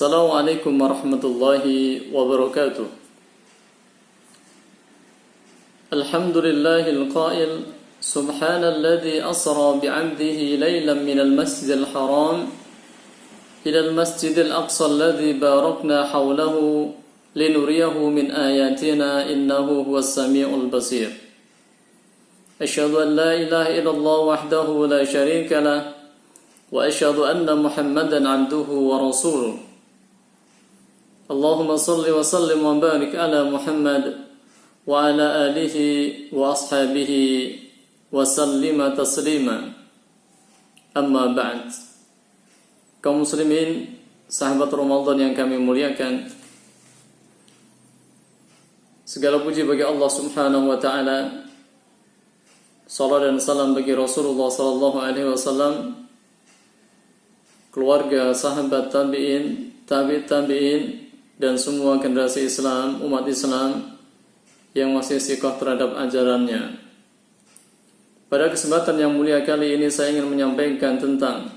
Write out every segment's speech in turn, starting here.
Assalamualaikum warahmatullahi wabarakatuh. Alhamdulillahil qail subhanalladzi asra bi'abdihi laylan minal masjidil haram ilal masjidil aqsa alladzi barakna hawlahu linuriyahu min ayatina innahu huwas samiul basir. Asyhadu an la ilaha illallah wahdahu la syarika lah wa asyhadu anna Muhammadan 'abduhu wa rasuluh. Allahumma salli wa sallim wa barik ala Muhammad wa ala alihi wa ashabihi wa sallima taslima. Amma ba'd. Kaum muslimin, sahabat Ramadan yang kami muliakan, segala puji bagi Allah Subhanahu wa taala. Salam dan salam bagi Rasulullah sallallahu alaihi wasallam, keluarga, sahabat tabi'in, tabi'in dan semua generasi Islam, umat Islam yang masih sikoh terhadap ajarannya. Pada kesempatan yang mulia kali ini saya ingin menyampaikan tentang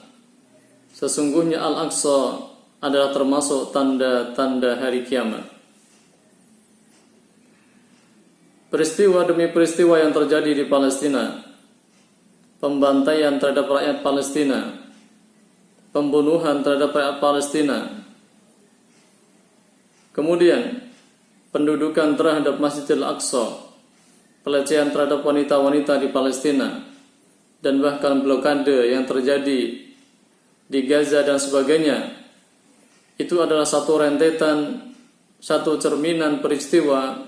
sesungguhnya Al-Aqsa adalah termasuk tanda-tanda hari kiamat. Peristiwa demi peristiwa yang terjadi di Palestina, pembantaian terhadap rakyat Palestina, pembunuhan terhadap rakyat Palestina, kemudian pendudukan terhadap Masjidil Aqsa, pelecehan terhadap wanita-wanita di Palestina, dan bahkan blokade yang terjadi di Gaza dan sebagainya. Itu adalah satu rentetan, satu cerminan peristiwa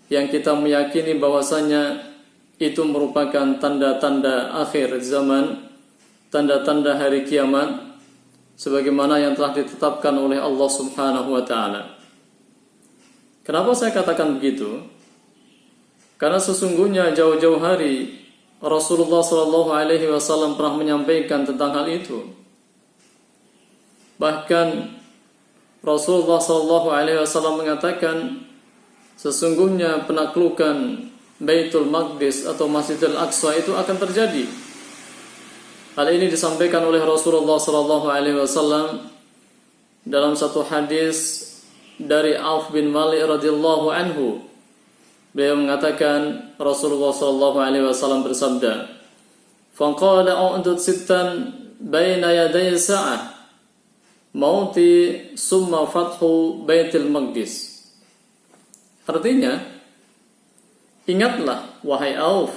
yang kita meyakini bahwasanya itu merupakan tanda-tanda akhir zaman, tanda-tanda hari kiamat, sebagaimana yang telah ditetapkan oleh Allah Subhanahu wa taala. Kenapa saya katakan begitu? Karena sesungguhnya jauh-jauh hari Rasulullah sallallahu alaihi wasallam pernah menyampaikan tentang hal itu. Bahkan Rasulullah sallallahu alaihi wasallam mengatakan sesungguhnya penaklukan Baitul Maqdis atau Masjidil Aqsa itu akan terjadi. Hal ini disampaikan oleh Rasulullah sallallahu alaihi wasallam dalam satu hadis dari Auf bin Malik radhiyallahu anhu. Beliau mengatakan Rasulullah sallallahu alaihi wasallam bersabda, "Faqala a'udud sittan baina yaday sa'ah mauti summa fathu Baitul Maqdis." Artinya, ingatlah wahai Auf,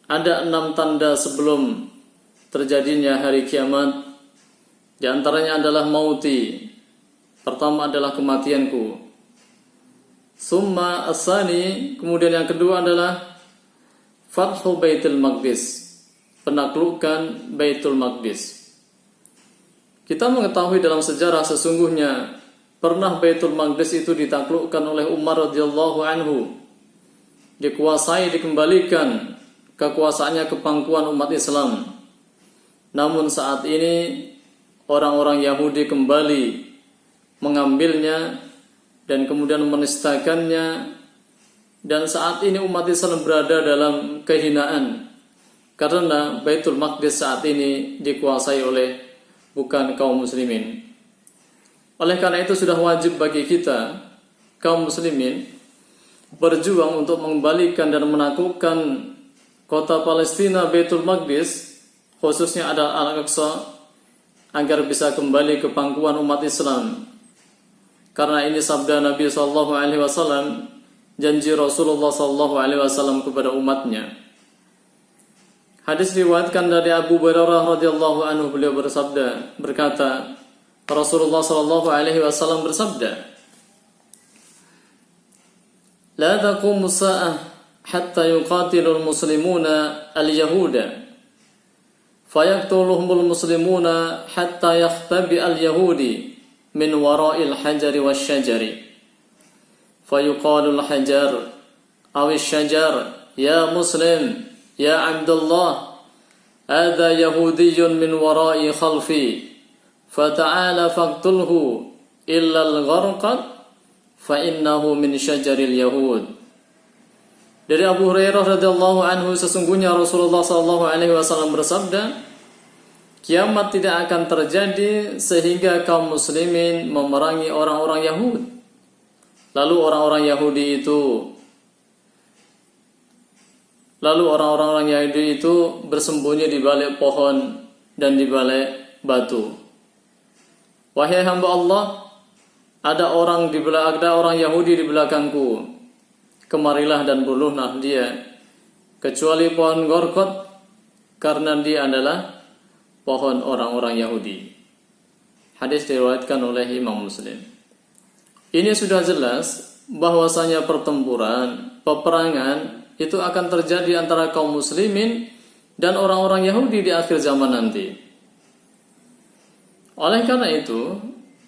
ada 6 tanda sebelum terjadinya hari kiamat. Di antaranya adalah mauti. Pertama adalah kematianku. Summa asani, kemudian yang kedua adalah fathu Baitul Maqdis, penaklukan Baitul Maqdis. Kita mengetahui dalam sejarah sesungguhnya pernah Baitul Maqdis itu ditaklukkan oleh Umar radhiyallahu anhu, dikuasai, dikembalikan kekuasaannya ke pangkuan umat Islam. Namun saat ini orang-orang Yahudi kembali mengambilnya dan kemudian menistakannya, dan saat ini umat Islam berada dalam kehinaan karena Baitul Maqdis saat ini dikuasai oleh bukan kaum muslimin. Oleh karena itu sudah wajib bagi kita kaum muslimin berjuang untuk mengembalikan dan menaklukkan kota Palestina, Baitul Maqdis, khususnya adalah Al-Aqsa, agar bisa kembali ke pangkuan umat Islam. Karena ini sabda Nabi sallallahu alaihi wasallam, janji Rasulullah sallallahu alaihi wasallam kepada umatnya. Hadis riwayatkan dari Abu Hurairah radhiyallahu anhu, beliau berkata, Rasulullah sallallahu alaihi wasallam bersabda, "La taqumu sa'ah hatta yuqatilul muslimuna al-yahuda fayaqtuluhumul muslimuna hatta yakhtabi al-yahudi min wara'il hajari wasyajari fayuqalul hajar awis syajar ya muslim ya abdullah hadha yahudiyyun min wara'i khalfi fata'ala faqtulhu illa al-gharqad fa innahu min syajaril yahud." Dari Abu Hurairah radhiyallahu anhu, sesungguhnya Rasulullah sallallahu alaihi wasallam bersabda, kiamat tidak akan terjadi sehingga kaum muslimin memerangi orang-orang Yahudi. Lalu orang-orang Yahudi itu bersembunyi di balik pohon dan di balik batu. Wahai hamba Allah, ada orang Yahudi di belakangku. Kemarilah dan bunuhlah dia, kecuali pohon Gorkot, karena dia adalah pohon orang-orang Yahudi. Hadis diriwayatkan oleh Imam Muslim. Ini sudah jelas bahwasanya peperangan itu akan terjadi antara kaum muslimin dan orang-orang Yahudi di akhir zaman nanti. Oleh karena itu,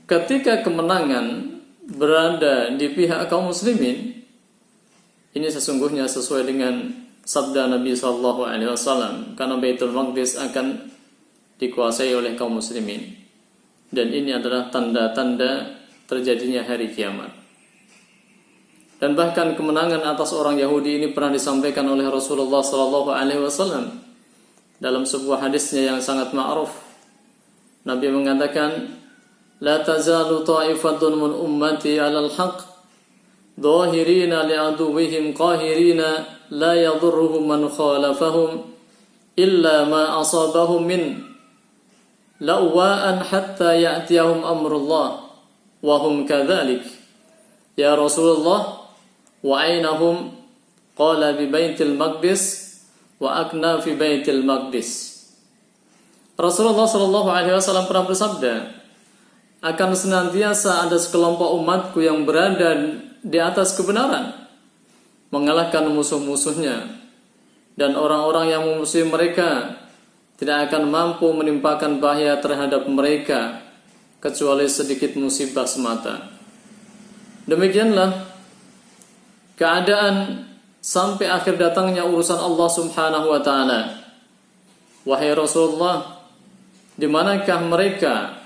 ketika kemenangan berada di pihak kaum muslimin, ini sesungguhnya sesuai dengan sabda Nabi SAW, karena Baitul Maqdis akan dikuasai oleh kaum muslimin, dan ini adalah tanda-tanda terjadinya hari kiamat. Dan bahkan kemenangan atas orang Yahudi ini pernah disampaikan oleh Rasulullah SAW dalam sebuah hadisnya yang sangat ma'ruf. Nabi mengatakan, "La tazalu ta'ifatun min ummati 'alal haqq, dhahirina li'aduwwihim qahirina, la yadhurruhum man khalafahum illa ma asabahum min la'wa'an hatta ya'tiyahum amrullah wa hum kadzalik." Ya Rasulullah, wa ainahum? Qala bi Baitil Maqdis wa akna fi Baitil Maqdis. Rasulullah SAW pernah bersabda, akan senantiasa ada sekelompok umatku yang berada di atas kebenaran, mengalahkan musuh-musuhnya, dan orang-orang yang memusuhi mereka tidak akan mampu menimpakan bahaya terhadap mereka kecuali sedikit musibah semata. Demikianlah keadaan sampai akhir datangnya urusan Allah Subhanahu wa taala. Wahai Rasulullah, di manakah mereka?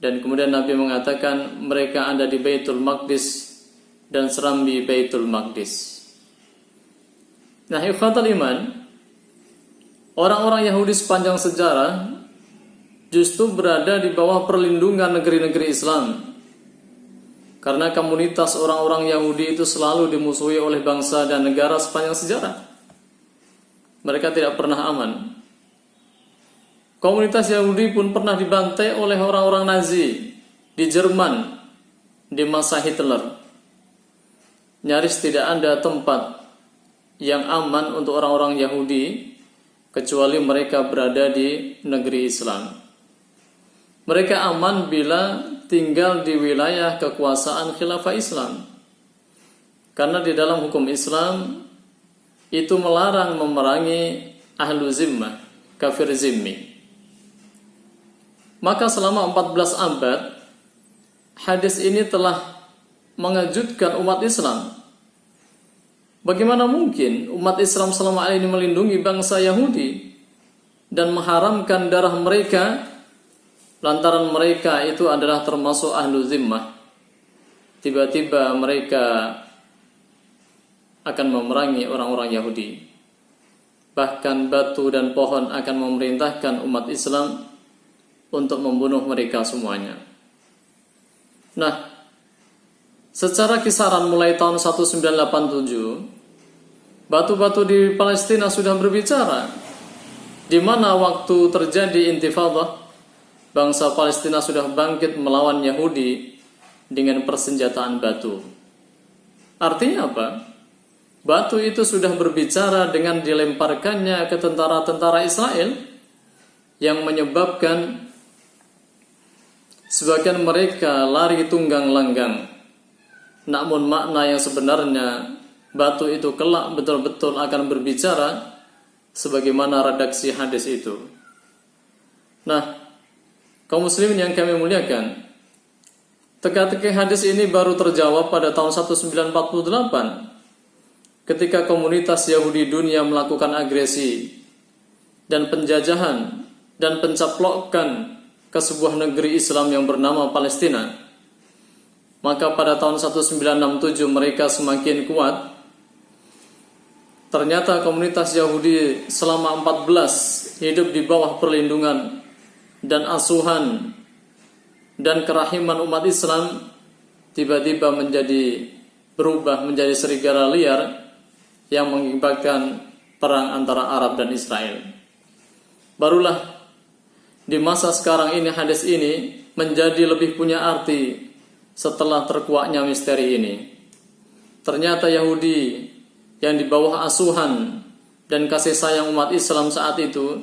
Dan kemudian Nabi mengatakan mereka ada di Baitul Maqdis dan serambi Baitul Maqdis. Nah, ikhwatal iman, orang-orang Yahudi sepanjang sejarah justru berada di bawah perlindungan negeri-negeri Islam. Karena komunitas orang-orang Yahudi itu selalu dimusuhi oleh bangsa dan negara sepanjang sejarah. Mereka tidak pernah aman. Komunitas Yahudi pun pernah dibantai oleh orang-orang Nazi di Jerman di masa Hitler. Nyaris tidak ada tempat yang aman untuk orang-orang Yahudi kecuali mereka berada di negeri Islam. Mereka aman bila tinggal di wilayah kekuasaan khilafah Islam. Karena di dalam hukum Islam itu melarang memerangi ahlu zimmah, kafir zimmi. Maka selama 14 abad, hadis ini telah mengejutkan umat Islam. Bagaimana mungkin umat Islam selama ini melindungi bangsa Yahudi dan mengharamkan darah mereka lantaran mereka itu adalah termasuk ahlu zimmah? Tiba-tiba mereka akan memerangi orang-orang Yahudi. Bahkan batu dan pohon akan memerintahkan umat Islam untuk membunuh mereka semuanya. Nah, secara kisaran mulai tahun 1987, batu-batu di Palestina sudah berbicara, di mana waktu terjadi intifadah, bangsa Palestina sudah bangkit melawan Yahudi dengan persenjataan batu. Artinya apa? Batu itu sudah berbicara dengan dilemparkannya ke tentara-tentara Israel, yang menyebabkan sebagian mereka lari tunggang langgang. Namun makna yang sebenarnya, batu itu kelak betul-betul akan berbicara sebagaimana redaksi hadis itu. Nah, kaum muslimin yang kami muliakan, teka-teki hadis ini baru terjawab pada tahun 1948 ketika komunitas Yahudi dunia melakukan agresi dan penjajahan dan pencaplokan ke sebuah negeri Islam yang bernama Palestina. Maka pada tahun 1967 mereka semakin kuat. Ternyata komunitas Yahudi selama 14 hidup di bawah perlindungan dan asuhan dan kerahiman umat Islam tiba-tiba berubah menjadi serigala liar yang mengakibatkan perang antara Arab dan Israel. Barulah di masa sekarang ini hadis ini menjadi lebih punya arti setelah terkuaknya misteri ini. Ternyata Yahudi yang di bawah asuhan dan kasih sayang umat Islam saat itu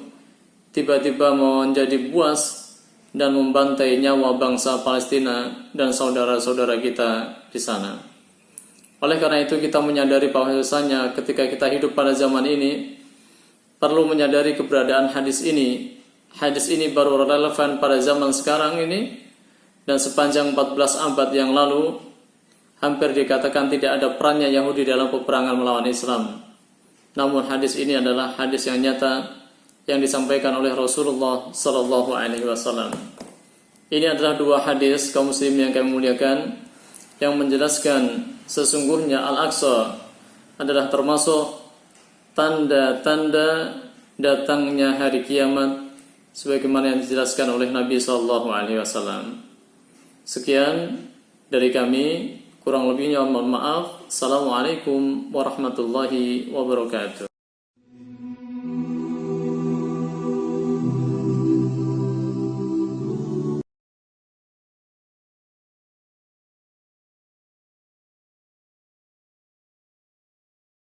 tiba-tiba menjadi buas dan membantai nyawa bangsa Palestina dan saudara-saudara kita di sana. Oleh karena itu kita menyadari bahwasanya ketika kita hidup pada zaman ini perlu menyadari keberadaan hadis ini. Hadis ini baru relevan pada zaman sekarang ini, dan sepanjang 14 abad yang lalu hampir dikatakan tidak ada perannya Yahudi dalam peperangan melawan Islam. Namun hadis ini adalah hadis yang nyata yang disampaikan oleh Rasulullah sallallahu alaihi wasallam. Ini adalah dua hadis kaum muslim yang kami muliakan yang menjelaskan sesungguhnya Al-Aqsa adalah termasuk tanda-tanda datangnya hari kiamat sebagaimana yang dijelaskan oleh Nabi sallallahu alaihi wasallam. Sekian dari kami, kurang lebihnya mohon maaf. Assalamualaikum warahmatullahi wabarakatuh.